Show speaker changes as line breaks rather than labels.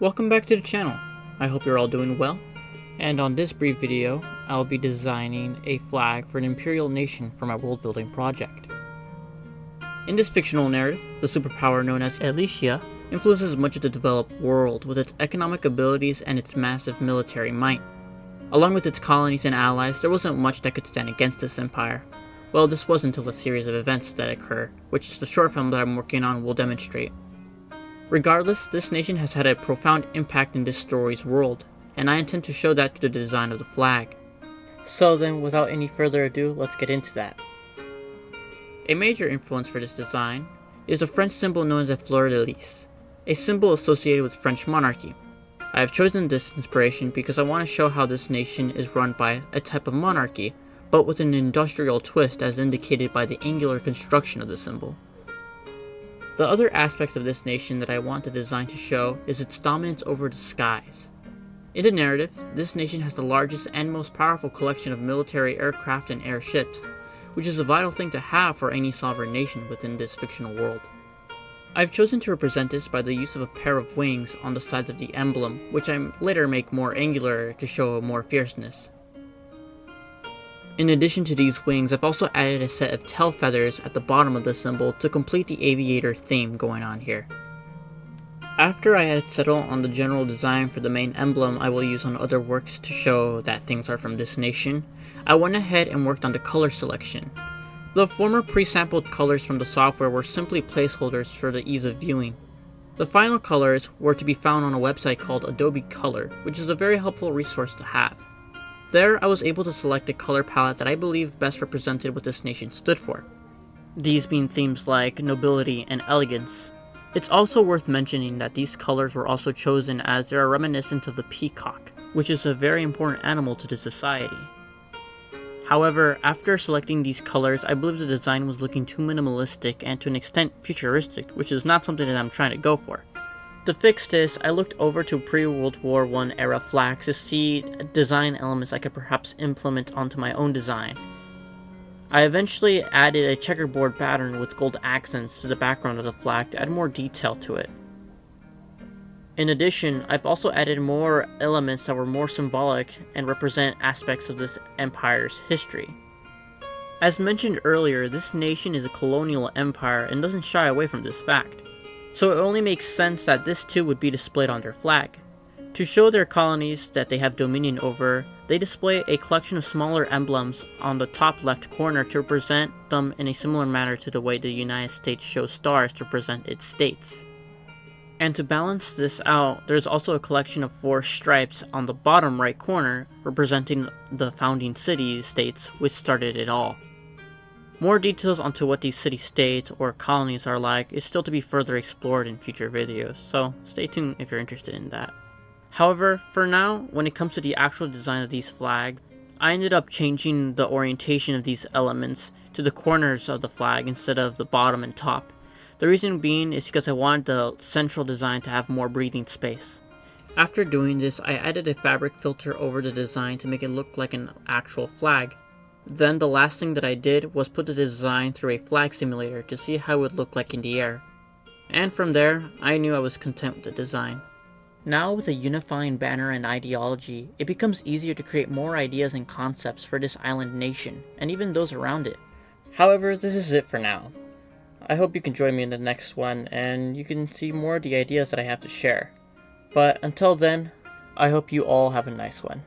Welcome back to the channel. I hope you're all doing well, and on this brief video, I'll be designing a flag for an imperial nation for my world building project. In this fictional narrative, the superpower known as Elishian influences much of the developed world with its economic abilities and its massive military might. Along with its colonies and allies, there wasn't much that could stand against this empire. Well, this was until a series of events that occur, which the short film that I'm working on will demonstrate. Regardless, this nation has had a profound impact in this story's world, and I intend to show that through the design of the flag. So then, without any further ado, let's get into that. A major influence for this design is the French symbol known as a fleur de lis, a symbol associated with French monarchy. I have chosen this inspiration because I want to show how this nation is run by a type of monarchy, but with an industrial twist as indicated by the angular construction of the symbol. The other aspect of this nation that I want the design to show is its dominance over the skies. In the narrative, this nation has the largest and most powerful collection of military aircraft and airships, which is a vital thing to have for any sovereign nation within this fictional world. I've chosen to represent this by the use of a pair of wings on the sides of the emblem, which I later make more angular to show more fierceness. In addition to these wings, I've also added a set of tail feathers at the bottom of the symbol to complete the aviator theme going on here. After I had settled on the general design for the main emblem I will use on other works to show that things are from this nation, I went ahead and worked on the color selection. The former pre-sampled colors from the software were simply placeholders for the ease of viewing. The final colors were to be found on a website called Adobe Color, which is a very helpful resource to have. There, I was able to select a color palette that I believe best represented what this nation stood for. These being themes like nobility and elegance. It's also worth mentioning that these colors were also chosen as they are reminiscent of the peacock, which is a very important animal to the society. However, after selecting these colors, I believe the design was looking too minimalistic and to an extent futuristic, which is not something that I'm trying to go for. To fix this, I looked over to pre-World War I era flags to see design elements I could perhaps implement onto my own design. I eventually added a checkerboard pattern with gold accents to the background of the flag to add more detail to it. In addition, I've also added more elements that were more symbolic and represent aspects of this empire's history. As mentioned earlier, this nation is a colonial empire and doesn't shy away from this fact. So it only makes sense that this too would be displayed on their flag. To show their colonies that they have dominion over, they display a collection of smaller emblems on the top left corner to represent them in a similar manner to the way the United States shows stars to represent its states. And to balance this out, there's also a collection of 4 stripes on the bottom right corner representing the founding city-states which started it all. More details onto what these city-states or colonies are like is still to be further explored in future videos, so stay tuned if you're interested in that. However, for now, when it comes to the actual design of these flags, I ended up changing the orientation of these elements to the corners of the flag instead of the bottom and top. The reason being is because I wanted the central design to have more breathing space. After doing this, I added a fabric filter over the design to make it look like an actual flag. Then the last thing that I did was put the design through a flag simulator to see how it would look like in the air. And from there, I knew I was content with the design. Now with a unifying banner and ideology, it becomes easier to create more ideas and concepts for this island nation, and even those around it. However, this is it for now. I hope you can join me in the next one, and you can see more of the ideas that I have to share. But until then, I hope you all have a nice one.